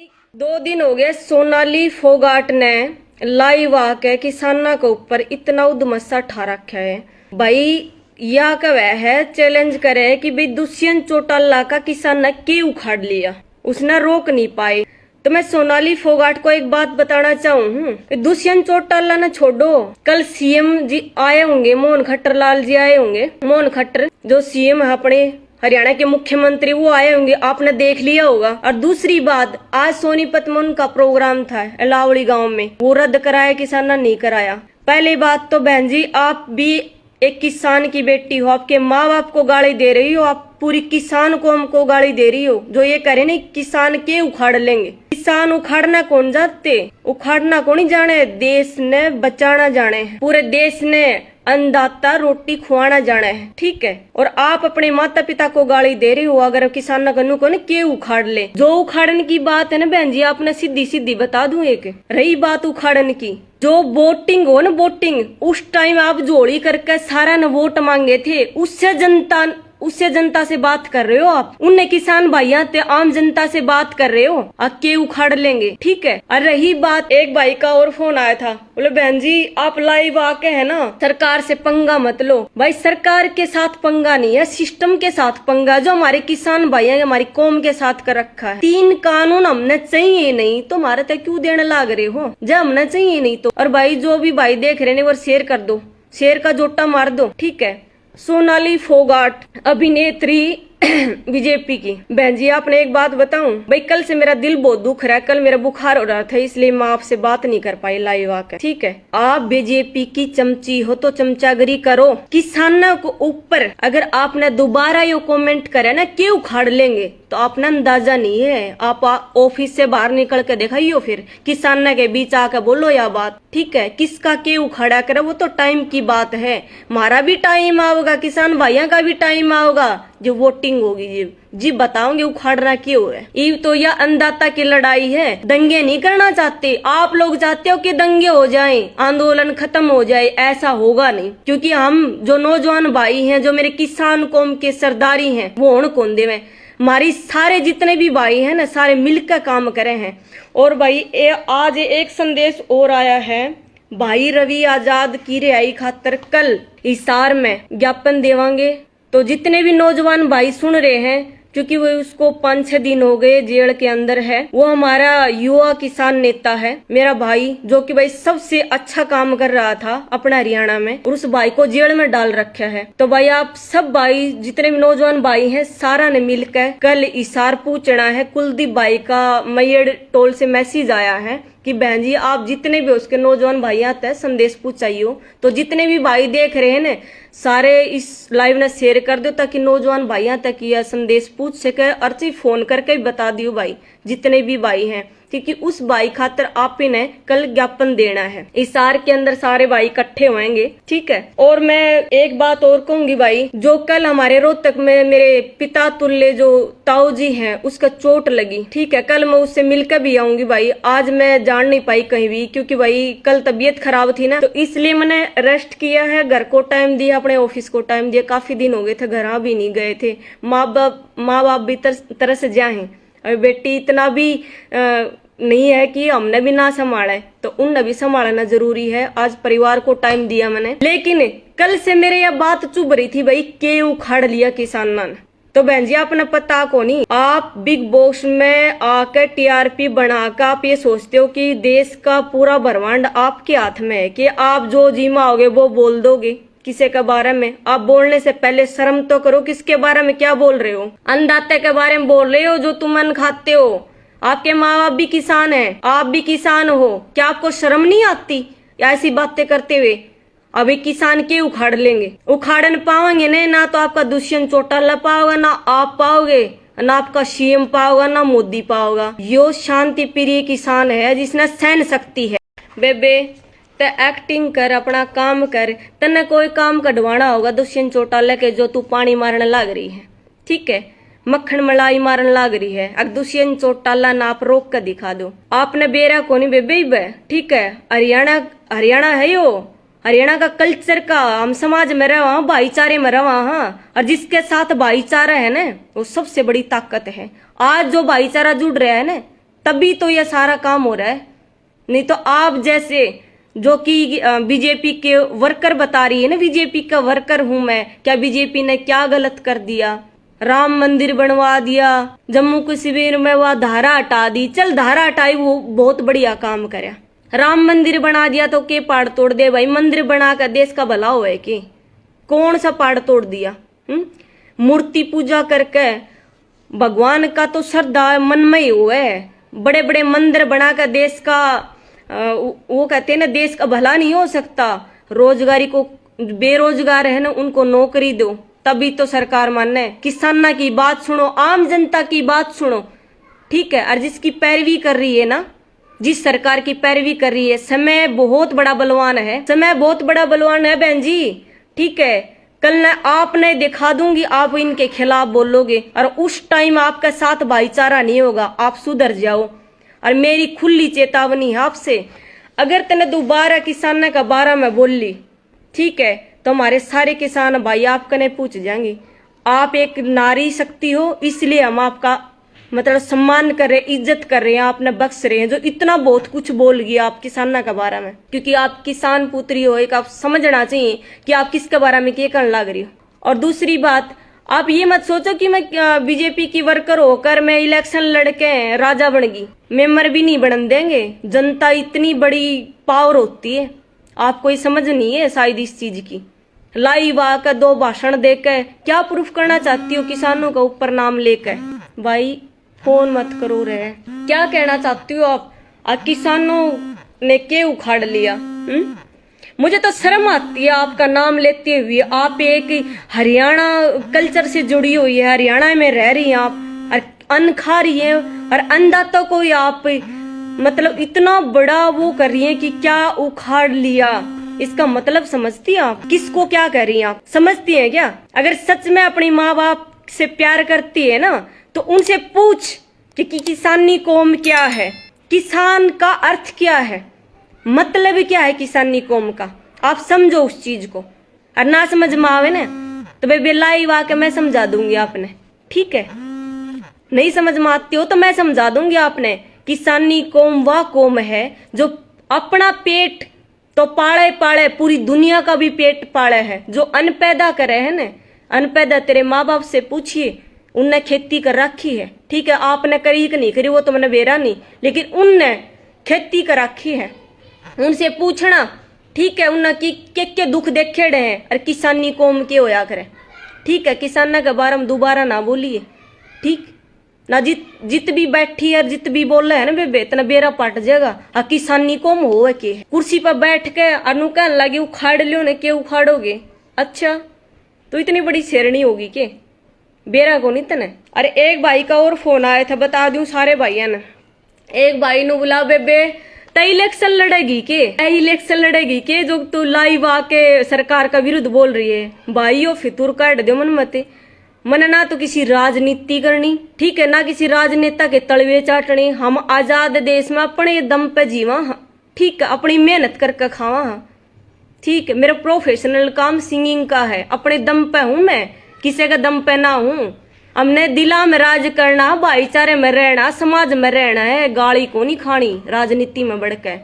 भाई 2 दिन हो गए सोनाली फोगाट ने लाइव आके किसाना के ऊपर इतना उद्मसा ठा रखा है। भाई या कह है चैलेंज करे कि भाई दुष्यंत चौटाला का किसान ने क्यों उखाड़ लिया, उसने रोक नहीं पाए। तो मैं सोनाली फोगाट को एक बात बताना चाहूँ, दुष्यंत चौटाला ने छोड़ो, कल सीएम जी आए होंगे, मोहन खट्टर लाल जी आए होंगे, मोहन खट्टर जो सीएम है अपने हरियाणा के मुख्यमंत्री, वो आए होंगे, आपने देख लिया होगा। और दूसरी बात, आज सोनीपत में उनका प्रोग्राम था अलावली गांव में, वो रद्द कराया, किसान ने नहीं कराया। पहली बात तो बहन जी, आप भी एक किसान की बेटी हो, आपके माँ बाप को गाली दे रही हो, आप पूरी किसान को हमको गाली दे रही हो। जो ये करे नहीं किसान के उखाड़ लेंगे, किसान उखाड़ना कौन जाते, उखाड़ना कौन ही जाने, देश ने बचाना जाने, पूरे देश ने अन्नदाता रोटी खुआना जाना है, ठीक है। और आप अपने माता पिता को गाली दे रहे हो अगर किसान कनु को के उखाड़ ले। जो उखाड़ने की बात है ना बहन जी, आपने सीधी सीधी बता दूं, एक रही बात उखाड़ने की, जो वोटिंग हो ना, वोटिंग उस टाइम आप जोड़ी करके सारा न वोट मांगे थे, उससे जनता से बात कर रहे हो आप, उनने किसान भाइयों ते आम जनता से बात कर रहे हो, के उखाड़ लेंगे, ठीक है। और रही बात, एक भाई का और फोन आया था, बोले बहन जी आप लाइव आके है ना सरकार से पंगा मत लो। भाई सरकार के साथ पंगा नहीं है, सिस्टम के साथ पंगा, जो हमारे किसान भाई हमारी कौम के साथ कर रखा है। 3 कानून हमने चाहिए नहीं तो हमारे तक क्यों देने लाग रहे हो, जब हमने चाहिए नहीं तो। और भाई जो भी भाई देख रहे हैं वो शेयर कर दो, शेयर का जोटा मार दो, ठीक है। सोनाली फोगाट अभिनेत्री बीजेपी की, बहन जी आपने एक बात बताऊं, भाई कल से मेरा दिल बहुत दुख रहा है, कल मेरा बुखार हो रहा था इसलिए मैं आपसे बात नहीं कर पाई लाइव आकर, ठीक है। आप बीजेपी की चमची हो तो चमचागिरी करो, किसानों को ऊपर अगर आपने दोबारा ये कमेंट करे ना क्यों उखाड़ लेंगे, तो आपने अंदाजा नहीं है। आप ऑफिस से बाहर निकल के दिखाइयो, फिर किसानों के बीच आकर बोलो या बात, ठीक है। किसका क्यों उखाड़ा करे वो तो टाइम की बात है, हमारा भी टाइम आओगा, किसान भाइयों का भी टाइम आओगा, जो वोटिंग होगी जी बताओगे उखाड़ना क्यों है। ये तो यह अन्नदाता की लड़ाई है, दंगे नहीं करना चाहते आप लोग, चाहते हो कि दंगे हो जाएं, आंदोलन खत्म हो जाए, ऐसा होगा नहीं, क्योंकि हम जो नौजवान भाई हैं, जो मेरे किसान कौम के सरदारी हैं, वो हण कौन देवे, हमारी सारे जितने भी भाई हैं ना, सारे मिलकर काम करे हैं। और भाई आज एक संदेश और आया है, भाई रवि आजाद की रिहाई खातर कल हिसार में ज्ञापन देवांगे। तो जितने भी नौजवान भाई सुन रहे हैं, क्योंकि वो उसको 5-6 दिन हो गए जेल के अंदर है, वो हमारा युवा किसान नेता है, मेरा भाई, जो कि भाई सबसे अच्छा काम कर रहा था अपना हरियाणा में, और उस भाई को जेल में डाल रखा है। तो भाई आप सब भाई जितने भी नौजवान भाई हैं, सारा ने मिलकर कल इसार पूछना है। कुलदीप भाई का मैयड़ टोल से मैसेज आया है कि बहन जी आप जितने भी उसके नौजवान भाई आते हैं संदेश पूछाइयो। तो जितने भी भाई देख रहे हैं ना, सारे इस लाइव ने शेयर कर दो ताकि नौजवान भाइयों तक यह संदेश पूछ सके, अर्ची फोन करके भी बता दियो भाई जितने भी भाई हैं, क्योंकि उस भाई खातर आप ही ने कल ज्ञापन देना है। इसार के अंदर सारे भाई इकट्ठे होंगे, ठीक है। और मैं एक बात और कहूंगी भाई, जो कल हमारे रोहतक में मेरे पिता तुल्य जो ताऊ जी हैं, उसका चोट लगी, ठीक है, कल मैं उससे मिलकर भी आऊंगी भाई। आज मैं जान नहीं पाई कहीं भी, क्योंकि भाई कल तबीयत खराब थी ना, तो इसलिए मैंने रेस्ट किया है, घर को टाइम दिया, अपने ऑफिस को टाइम दिया, काफी दिन हो गए थे घर भी नहीं गए थे, माँ बाप भी तरस जाए, और बेटी इतना भी नहीं है कि हमने भी ना संभाला है, तो उनने भी संभालना जरूरी है। आज परिवार को टाइम दिया मैंने, लेकिन कल से मेरे यह बात चुभ रही थी भाई, के उखाड़ लिया किसानों ने। तो बहन जी आपने पता को नहीं, आप बिग बॉस में आकर टीआरपी बनाकर आप ये सोचते हो कि देश का पूरा ब्रह्मांड आपके हाथ में है, कि आप जो जी माओगे वो बोल दोगे किसी के बारे में। आप बोलने से पहले शर्म तो करो, किसके बारे में क्या बोल रहे हो। अन्नदाता के बारे में बोल रहे हो जो तुम अन्न खाते हो, आपके माँ बाप भी किसान हैं, आप भी किसान हो, क्या आपको शर्म नहीं आती ऐसी बातें करते हुए। अभी किसान के उखाड़ लेंगे, उखाड़ न पाओगे ना तो आपका दुष्यंत चौटाला पाओगा, ना आप पाओगे, ना आपका सीएम पाओगा, ना मोदी पाओगा। यो शांति प्रिय किसान है जिसने सहन शक्ति है। बेबे ते एक्टिंग कर, अपना काम कर, तने कोई काम कढ़वाना होगा दुष्यंत चौटाला के, जो तू पानी मारने लग रही है, ठीक है, मक्खन मलाई मारन लाग रही है। अगर दुष्यंत चौटाला ना आप रोक कर दिखा दो, आपने बेरा को नहीं बेबे, ठीक है। हरियाणा है यो, हरियाणा का कल्चर का हम समाज में रहा, भाईचारे में रहा, और जिसके साथ भाईचारा है ना वो सबसे बड़ी ताकत है। आज जो भाईचारा जुड़ रहा है ना, तभी तो यह सारा काम हो रहा है। नहीं तो आप जैसे जो कि बीजेपी के वर्कर बता रही है ना, बीजेपी का वर्कर हूं मैं, क्या बीजेपी ने क्या गलत कर दिया? राम मंदिर बनवा दिया, जम्मू कश्मीर में वह धारा हटा दी, चल धारा हटाई वो बहुत बढ़िया काम करे। राम मंदिर बना दिया तो के पाड़ तोड़ दे भाई? मंदिर बना कर देश का भला हुआ है कि कौन सा पाड़ तोड़ दिया? मूर्ति पूजा करके भगवान का तो श्रद्धा मन में ही हुआ है। बड़े बड़े मंदिर बनाकर देश का वो कहते हैं ना, देश का भला नहीं हो सकता। रोजगारी को, बेरोजगार है ना उनको नौकरी दो, तभी तो सरकार माने। किसाना की बात सुनो, आम जनता की बात सुनो, ठीक है। और जिसकी पैरवी कर रही है ना, जिस सरकार की पैरवी कर रही है, समय बहुत बड़ा बलवान है, समय बहुत बड़ा बलवान है बहन जी, ठीक है। कल मैं आपने दिखा दूंगी, आप इनके खिलाफ बोलोगे और उस टाइम आपका साथ भाईचारा नहीं होगा। आप सुधर जाओ। और मेरी खुली चेतावनी है आपसे, अगर तने दोबारा किसाना का बारा में बोल ली, ठीक है, तो हमारे सारे किसान भाई आपका नहीं पूछ जाएंगे। आप एक नारी शक्ति हो, इसलिए हम आपका मतलब सम्मान कर रहे, इज्जत कर रहे हैं, आपने बख्श रहे हैं जो इतना बहुत कुछ बोल गया आप किसाना के बारे में, क्योंकि आप किसान पुत्री हो। एक आप समझना चाहिए कि आप किसके बारे में क्या करने लग रही हो। और दूसरी बात, आप ये मत सोचो कि मैं बीजेपी की वर्कर होकर मैं इलेक्शन लड़के राजा बन गई, मेंबर भी नहीं बन देंगे। जनता इतनी बड़ी पावर होती है, आपको ये समझ नहीं है शायद इस चीज की। लाइव आकर 2 भाषण देकर क्या प्रूफ करना चाहती हो किसानों का ऊपर नाम लेकर? भाई फोन मत करो रे, क्या कहना चाहती हो आप? किसानों ने क्या उखाड़ लिया? मुझे तो शर्म आती है आपका नाम लेते हुए। आप एक हरियाणा कल्चर से जुड़ी हुई है, हरियाणा में रह रही हैं आप, और अन्न खा रही है, और अन्नदाता को आप मतलब इतना बड़ा वो कर रही है कि क्या उखाड़ लिया। इसका मतलब समझती हैं आप? किसको क्या कर रही हैं आप? समझती हैं क्या? अगर सच में अपनी माँ बाप से प्यार करती है ना, तो उनसे पूछ कि किसानी कौम क्या है, किसान का अर्थ क्या है, मतलब क्या है किसानी कौम का। आप समझो उस चीज को। और ना समझ में आवे ना तो भाई लाइव आके मैं समझा दूंगी आपने, ठीक है। नहीं समझ में आती हो तो मैं समझा दूंगी आपने। किसानी कौम वह कौम है जो अपना पेट तो पाले पाले, पूरी दुनिया का भी पेट पाले है, जो अन्न पैदा करे है ना। अन्न पैदा तेरे माँ बाप से पूछिए, उनने खेती कर रखी है, ठीक है। आपने करी कि नहीं करी वो तो मैंने बेरा नहीं, लेकिन उनने खेती कर रखी है, उनसे पूछना, ठीक है। उनने के दुख देखे रहे हैं। और किसानी कौम के होया करे, ठीक है। किसाना के बारे में दोबारा ना बोलिए, ठीक ना। जित भी बैठी और जित भी बोल रहे है ना बेबे, इतना बेरा पट जाएगा। आ किसानी कौम हो के कुर्सी पर बैठ के अनु कहने लगे उखाड़ लियो ने, के उखाड़ोगे? अच्छा, तो इतनी बड़ी शेरनी होगी के? बेरा को नहीं तने। अरे एक भाई का और फोन आया था, बता दूं सारे भाइयों ने। एक भाई ने बोला बेबे तय इलेक्शन लड़ेगी के? इलेक्शन लड़ेगी के जो तू लाइव आके सरकार का विरुद्ध बोल रही है? भाइयों फितूर काट दो मन मते। मन ना तो किसी राजनीति करनी, ठीक है, ना किसी राजनेता के तलवे चाटने। हम आजाद देश में अपने दम पे जीवा, ठीक है, अपनी मेहनत करके खावा, ठीक है। मेरा प्रोफेशनल काम सिंगिंग का है, अपने दम पे हूं मैं, किसी का दम पे ना हूं। हमने दिला में राज करना, भाईचारे में रहना, समाज में रहना है, गाली को नहीं खानी राजनीति में बढ़ के,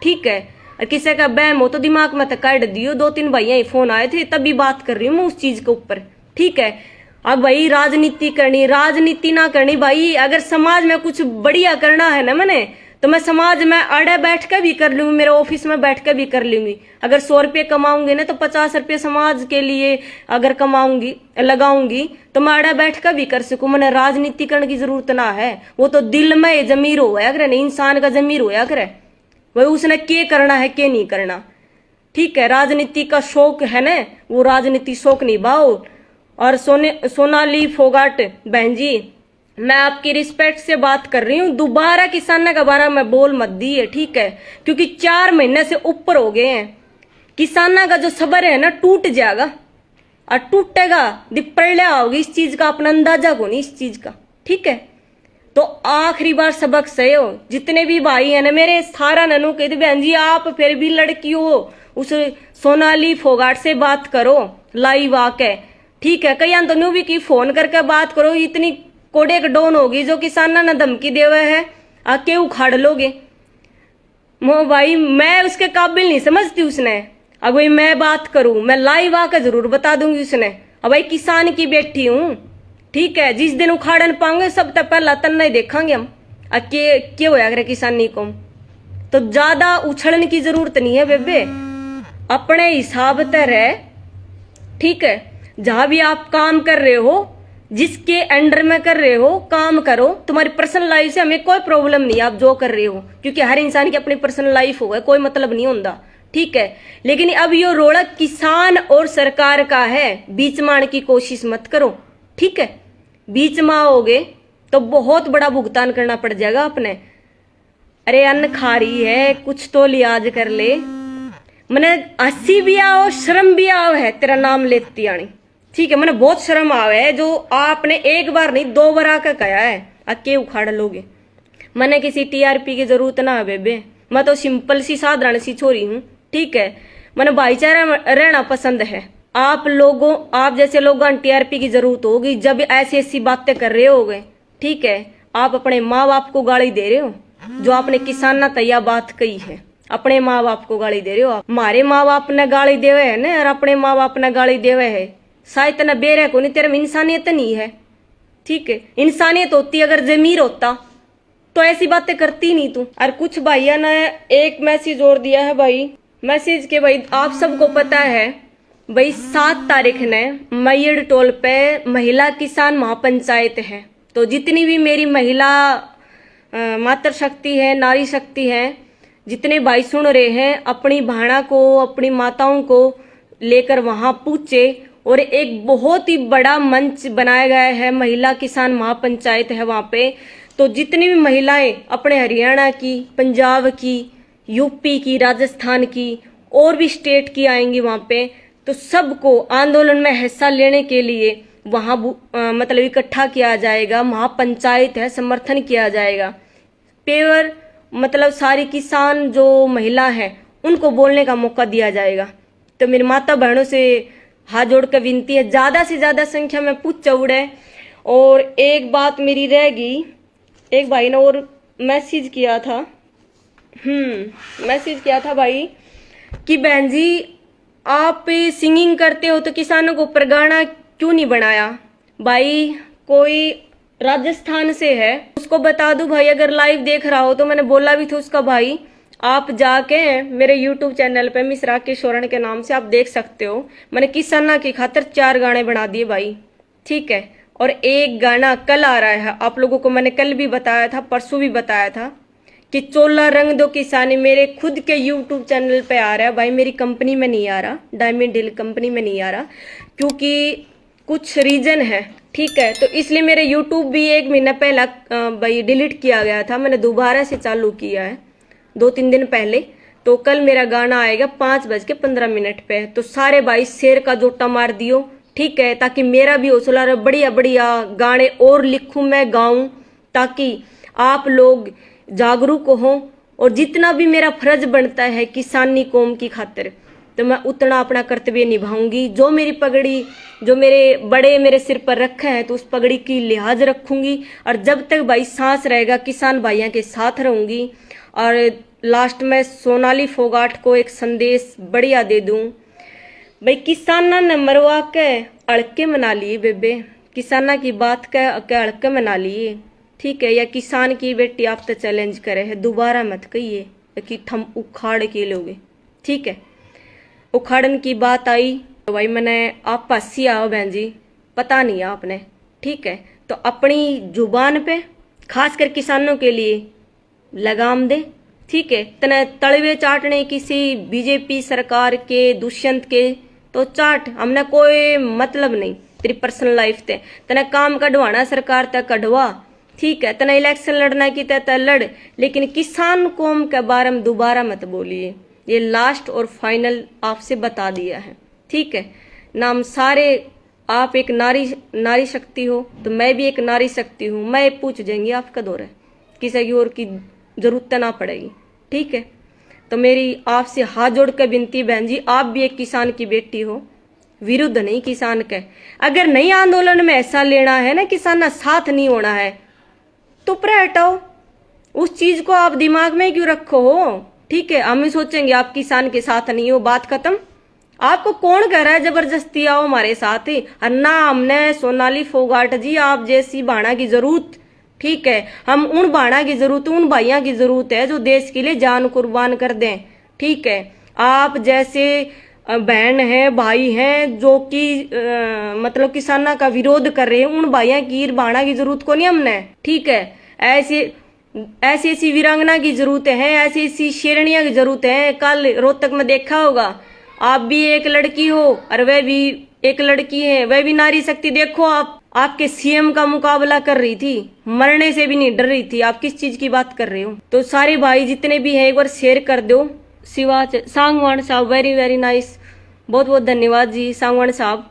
ठीक है। और किसी का बहम हो तो दिमाग में तो काट दियो। 2-3 भैया ही फोन आए थे, तभी बात कर रही हूँ मैं उस चीज के ऊपर, ठीक है। अब भाई राजनीति करनी, राजनीति ना करनी भाई। अगर समाज में कुछ बढ़िया करना है ना मैंने, तो मैं समाज में अड़े बैठ के भी कर लूंगी, मेरे ऑफिस में बैठ के भी कर लूंगी। अगर 100 रुपये कमाऊंगी ना, तो 50 रुपये समाज के लिए अगर कमाऊंगी, लगाऊंगी, तो मैं अड़े बैठ के भी कर सकूं। मैंने राजनीति करने की जरूरत ना है। वो तो दिल में जमीर होया करे, नहीं इंसान का जमीर होया करे, वही उसने क्या करना है क्या नहीं करना, ठीक है। राजनीति का शौक है ना, वो राजनीति शौक निभाओ। और सोनाली फोगाट बहन जी, मैं आपकी रिस्पेक्ट से बात कर रही हूँ, दोबारा किसानों के बारे में बोल मत दिए, ठीक है। क्योंकि 4 महीने से ऊपर हो गए हैं, किसानों का जो सबर है ना टूट जाएगा, और टूटेगा दिपड़िया होगी इस चीज का, अपना अंदाजा को नहीं इस चीज का, ठीक है। तो आखिरी बार सबक सही हो, जितने भी भाई है ना मेरे, सारा ननू कहते बहन जी आप फिर भी लड़की हो, उस सोनाली फोगाट से बात करो लाइव आके, ठीक है। कई तो भी की फोन करके बात करो, इतनी कोड़े डोन होगी जो किसाना ने धमकी देवे है, आके उखाड़ लोगे। मो भाई मैं उसके काबिल नहीं समझती उसने। अब भाई मैं बात करूं, मैं लाइव आकर जरूर बता दूंगी उसने। अब भाई किसान की बेटी हूं, ठीक है। जिस दिन उखाड़न पाओगे सब तक पहला तन्ना ही देखांगे हम। के होया करे किसानी को। तो ज्यादा उछलने की जरूरत नहीं है बेबे, अपने हिसाब से रहे, ठीक है। जहां भी आप काम कर रहे हो, जिसके अंडर में कर रहे हो काम करो। तुम्हारी पर्सनल लाइफ से हमें कोई प्रॉब्लम नहीं, आप जो कर रहे हो, क्योंकि हर इंसान की अपनी पर्सनल लाइफ होगा, कोई मतलब नहीं होता, ठीक है। लेकिन अब ये रोड़ा किसान और सरकार का है, बीच में आने की कोशिश मत करो, ठीक है। बीच में आओगे तो बहुत बड़ा भुगतान करना पड़ जाएगा अपने। अरे अन्न खा रही है, कुछ तो लिहाज कर ले। मैंने हंसी भी आओ शर्म भी आओ है तेरा नाम लेती आनी, ठीक है। मैंने बहुत शर्म आवे है जो आपने एक बार नहीं 2 बार आकर कहा है अके उखाड़ लोगे। मैंने किसी टीआरपी की जरूरत ना है बेबे, मैं तो सिंपल सी साधारण सी छोरी हूँ, ठीक है। मैंने भाईचारा रहना पसंद है। आप लोगों, आप जैसे लोगों टीआरपी की जरूरत होगी जब ऐसी ऐसी बातें कर रहे हो गए, ठीक है। आप अपने माँ बाप को गाली दे रहे हो, जो आपने किसान तैया बात कही है, अपने माँ बाप को गाली दे रहे हो आप। हमारे माँ बाप ने गाली देवे है ना, और अपने माँ बाप ने गाली देवे है, शायद न बेरे को नहीं, तेरे में इंसानियत नहीं है, ठीक है। इंसानियत होती अगर जमीर होता तो ऐसी बातें करती नहीं तू। और कुछ भाइया ने एक मैसेज और दिया है भाई, मैसेज के भाई आप सबको पता है भाई 7 तारीख ने मैयड़ टोल पे महिला किसान महापंचायत है। तो जितनी भी मेरी महिला मातृ शक्ति है, नारी शक्ति है, जितने भाई सुन रहे हैं, अपनी भाणा को, अपनी माताओं को लेकर वहां पूछे। और एक बहुत ही बड़ा मंच बनाया गया है, महिला किसान महापंचायत है वहां पे। तो जितनी भी महिलाएं अपने हरियाणा की, पंजाब की, यूपी की, राजस्थान की और भी स्टेट की आएंगी वहां पे, तो सबको आंदोलन में हिस्सा लेने के लिए वहां मतलब इकट्ठा किया जाएगा। महापंचायत है, समर्थन किया जाएगा। पेवर मतलब सारी किसान जो महिला है उनको बोलने का मौका दिया जाएगा। तो मेरी माता बहनों से हाथ जोड़ कर विनती है, ज्यादा से ज्यादा संख्या में पूछ चौड़े। और एक बात मेरी रह गई, एक भाई ने और मैसेज किया था, मैसेज किया था भाई कि बहन जी आप सिंगिंग करते हो तो किसानों को ऊपर गाना क्यों नहीं बनाया। भाई कोई राजस्थान से है, उसको बता दूं भाई, अगर लाइव देख रहा हो तो मैंने बोला भी था उसका भाई, आप जाके मेरे YouTube चैनल पे मिस राकेश सोरण के नाम से आप देख सकते हो। मैंने किसाना की खातिर 4 गाने बना दिए भाई, ठीक है। और एक गाना कल आ रहा है, आप लोगों को मैंने कल भी बताया था, परसों भी बताया था कि चोला रंग दो किसानी मेरे खुद के YouTube चैनल पे आ रहा है भाई, मेरी कंपनी में नहीं आ रहा, डायमंड हिल कंपनी में नहीं आ रहा, क्योंकि कुछ रीजन है, ठीक है। तो इसलिए मेरे YouTube भी 1 महीना पहला भाई डिलीट किया गया था, मैंने दोबारा से चालू किया है 2-3 दिन पहले। तो कल मेरा गाना आएगा 5:15 पे। तो सारे भाई शेर का जोटा मार दियो, ठीक है, ताकि मेरा भी हौसला रहे, बढ़िया बढ़िया गाने और लिखूं मैं, गाऊं, ताकि आप लोग जागरूक हो। और जितना भी मेरा फर्ज बनता है किसानी कौम की खातिर, तो मैं उतना अपना कर्तव्य निभाऊंगी। जो मेरी पगड़ी, जो मेरे बड़े मेरे सिर पर रखे हैं, तो उस पगड़ी की लिहाज रखूंगी। और जब तक भाई सांस रहेगा किसान भाइयों के साथ रहूंगी। और लास्ट में सोनाली फोगाट को एक संदेश बढ़िया दे दूं भाई, किसाना ने मरवा के अड़के मना लिए बेबे, किसाना की बात के अड़के मना लिए, ठीक है। या किसान की बेटी आप तो चैलेंज करे है, दोबारा मत कहिए कि हम उखाड़ के लोगे, ठीक है। उखाड़न की बात आई तो भाई मैंने आप हंसी आओ बहन जी, पता नहीं आपने, ठीक है। तो अपनी जुबान पे खास कर किसानों के लिए लगाम दे, ठीक है। तने तलवे चाटने किसी बीजेपी सरकार के, दुष्यंत के तो चाट, हमने कोई मतलब नहीं तेरी पर्सनल लाइफ ते। तने काम कढ़वाना सरकार तक कढ़वा, ठीक है। तने इलेक्शन लड़ना की तय लड़, लेकिन किसान कौम के बारे में दोबारा मत बोलिए। ये लास्ट और फाइनल आपसे बता दिया है, ठीक है। नाम सारे आप एक नारी शक्ति हो, तो मैं भी एक नारी शक्ति हूँ। मैं पूछ जाएंगी आपका दौर है, किसी की और की जरूरत ना पड़ेगी, ठीक है। तो मेरी आपसे हाथ जोड़ कर विनती बहन जी, आप भी एक किसान की बेटी हो, विरुद्ध नहीं किसान के। अगर नहीं आंदोलन में ऐसा लेना है ना, किसान ना साथ नहीं होना है, तो ऊपर हटाओ, उस चीज को आप दिमाग में क्यों रखो हो? ठीक है, हम ही सोचेंगे आप किसान के साथ नहीं हो, बात खत्म। आपको कौन कह रहा है जबरदस्ती आओ हमारे साथ ही? अन्ना हमने सोनाली फोगाट जी आप जैसी बाणा की जरूरत, ठीक है, हम उन बाणा की जरूरत, उन भाइयों की जरूरत है जो देश के लिए जान कुर्बान कर दें। ठीक है, आप जैसे बहन है भाई हैं जो कि मतलब किसाना का विरोध कर रहे हैं, उन भाइयों की बाणा की जरूरत को नहीं हमने। ठीक है, ऐसी ऐसी वीरांगना की जरूरत है, ऐसी ऐसी शेरनिया की जरूरत है। कल रोहतक में देखा होगा, आप भी एक लड़की हो और वह भी एक लड़की है, वह भी नारी शक्ति। देखो आप आपके सीएम का मुकाबला कर रही थी, मरने से भी नहीं डर रही थी। आप किस चीज की बात कर रहे हो? तो सारे भाई जितने भी हैं एक बार शेयर कर दो। शिवाच सांगवान साहब वेरी वेरी नाइस, बहुत बहुत धन्यवाद जी सांगवान साहब।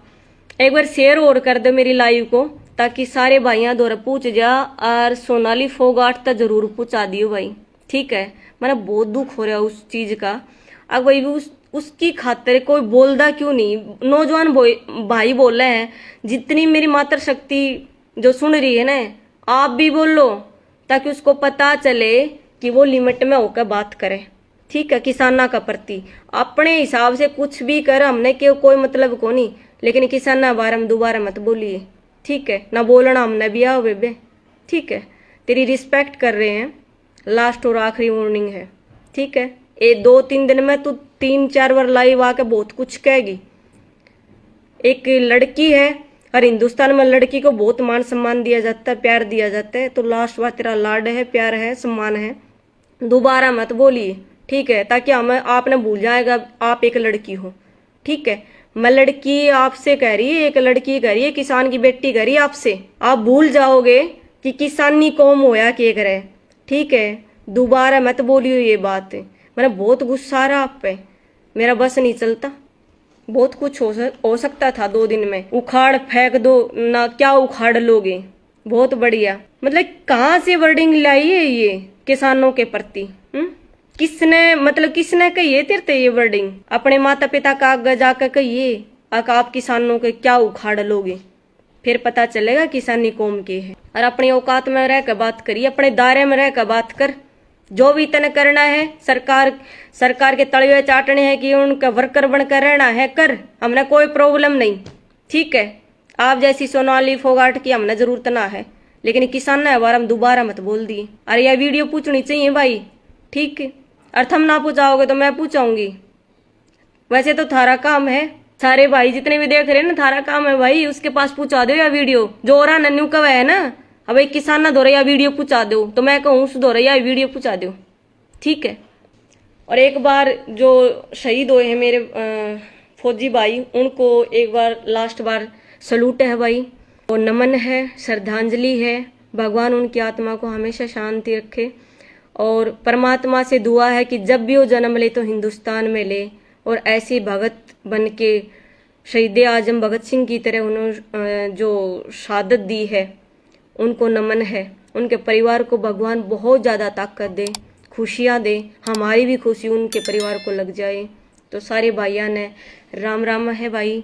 एक बार शेयर और कर दो मेरी लाइव को, ताकि सारे भाइयां द्वारा पूछ जा। और सोनाली फोगाट तक जरूर पूछा दियो भाई, ठीक है। मैंने बहुत दुख हो रहा है उस चीज का। अब भाई उसकी खातिर कोई बोलदा क्यों नहीं? नौजवान भाई बोले हैं, जितनी मेरी मातृ शक्ति जो सुन रही है ना, आप भी बोलो, ताकि उसको पता चले कि वो लिमिट में होकर बात करे। ठीक है, किसाना का प्रति अपने हिसाब से कुछ भी कर, हमने के कोई मतलब को नहीं, लेकिन किसाना बारे में दोबारा मत बोलिए। ठीक है, ना बोलना हमने भी आओ बेबे। ठीक है, तेरी रिस्पेक्ट कर रहे हैं, लास्ट और आखिरी वार्निंग है। ठीक है, ये 2-3 दिन में तू 3-4 बार लाइव आके बहुत कुछ कहेगी। एक लड़की है और हिंदुस्तान में लड़की को बहुत मान सम्मान दिया जाता है, प्यार दिया जाता है। तो लास्ट बार तेरा लाड है, प्यार है, सम्मान है, दोबारा मत बोलिए। ठीक है, ताकि हमें आपने भूल जाएगा आप एक लड़की हो। ठीक है, मैं लड़की आपसे कह रही है, एक लड़की कह रही है, किसान की बेटी कह रही है आपसे, आप भूल जाओगे कि किसानी कौम होया के करे। ठीक है, दोबारा मत बोलियो ये बात। मैंने बहुत गुस्सा आ रहा आप पे, मेरा बस नहीं चलता। बहुत कुछ हो सकता था 2 दिन में, उखाड़ फेंक दो ना, क्या उखाड़ लोगे? बहुत बढ़िया, मतलब कहाँ से वर्डिंग लाई है ये किसानों के प्रति? किसने मतलब किसने कही तेरे ये वर्डिंग? अपने माता पिता का आगे जाकर कहिए आप किसानों के क्या उखाड़ लोगे, फिर पता चलेगा किसानी कौम के है। और अपनी औकात में रह कर बात करिए, अपने दायरे में रह कर बात कर। जो भी तने करना है, सरकार के तलवे चाटने हैं कि उनका वर्कर बनकर रहना है, कर, हमने कोई प्रॉब्लम नहीं। ठीक है, आप जैसी सोनाली फोगाट की हमने जरूरत ना है, लेकिन किसान ने बार हम दोबारा मत बोल दिए। अरे यह वीडियो पूछनी चाहिए भाई। ठीक है, और तुम ना पूछाओगे तो मैं पूछाऊंगी। वैसे तो थारा काम है, सारे भाई जितने भी देख रहे हैं ना, थारा काम है भाई, उसके पास पूछा दो या वीडियो। जो और नन्नू का है ना, अब एक किसान ना दो रहा वीडियो पूछा दो, तो मैं कहूँ उस दो रहा वीडियो पूछा दो। ठीक है, और एक बार जो शहीद हुए हैं मेरे फौजी भाई, उनको एक बार लास्ट बार सलूट है भाई, वो नमन है, श्रद्धांजलि है। भगवान उनकी आत्मा को हमेशा शांति रखे, और परमात्मा से दुआ है कि जब भी वो जन्म ले तो हिंदुस्तान में ले, और ऐसे भगत बन के शहीद आजम भगत सिंह की तरह उन्होंने जो शहादत दी है, उनको नमन है। उनके परिवार को भगवान बहुत ज़्यादा ताकत दे, खुशियाँ दे, हमारी भी खुशी उनके परिवार को लग जाए। तो सारे भाइयों ने राम राम है भाई।